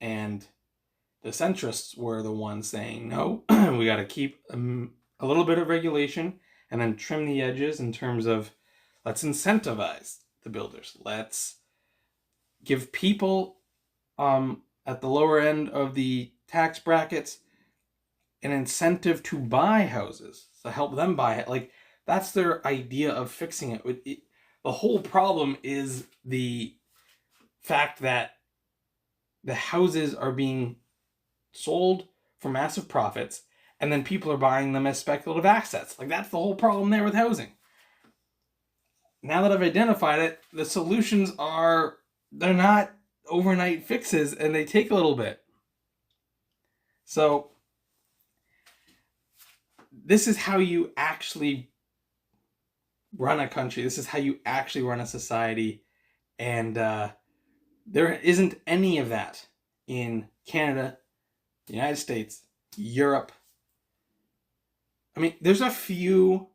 And the centrists were the ones saying, no, we got to keep a little bit of regulation and then trim the edges in terms of, let's incentivize the builders. Let's give people at the lower end of the tax brackets an incentive to buy houses, to help them buy it. Like, that's their idea of fixing it. The whole problem is the fact that the houses are being sold for massive profits, and then people are buying them as speculative assets. Like, that's the whole problem there with housing. Now that I've identified it, the solutions are, they're not overnight fixes, and they take a little bit. So this is how you actually run a country. This is how you actually run a society. And there isn't any of that in Canada, the United States, Europe. I mean, there's a few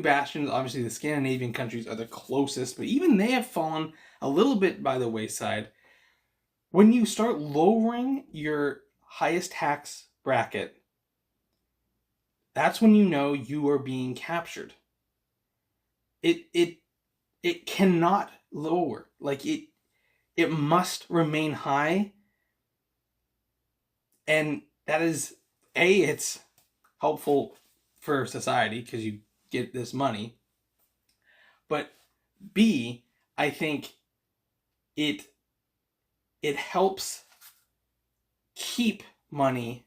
bastions. Obviously, the Scandinavian countries are the closest, but even they have fallen a little bit by the wayside. When you start lowering your highest tax bracket, that's when you know you are being captured. It cannot lower. Like, it must remain high. And that is, it's helpful for society because you get this money. But B, I think it helps keep money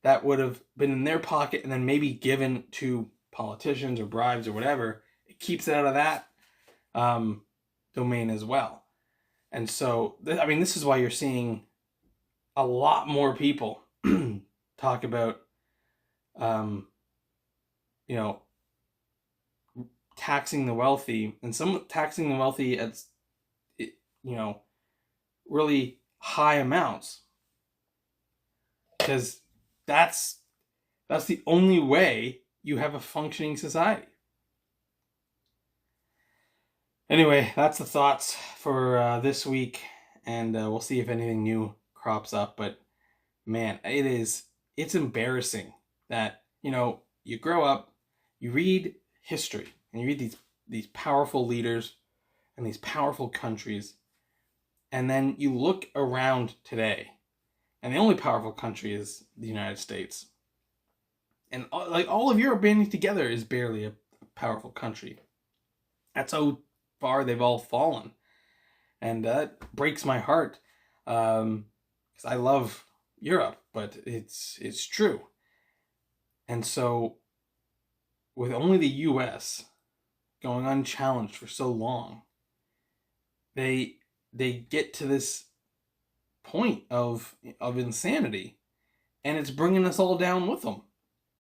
that would have been in their pocket and then maybe given to politicians or bribes or whatever. It keeps it out of that domain as well. And so, this is why you're seeing a lot more people talk about, taxing the wealthy, and some taxing the wealthy at, really high amounts, because that's the only way you have a functioning society. Anyway, that's the thoughts for this week, and we'll see if anything new crops up. But man, it's embarrassing that, you grow up, you read history, and you read these powerful leaders and these powerful countries, and then you look around today, and the only powerful country is the United States. And all of Europe banding together is barely a powerful country. That's how far they've all fallen. And that breaks my heart. Because I love Europe, but it's true. And so, with only the US going unchallenged for so long, they get to this point of insanity, and it's bringing us all down with them.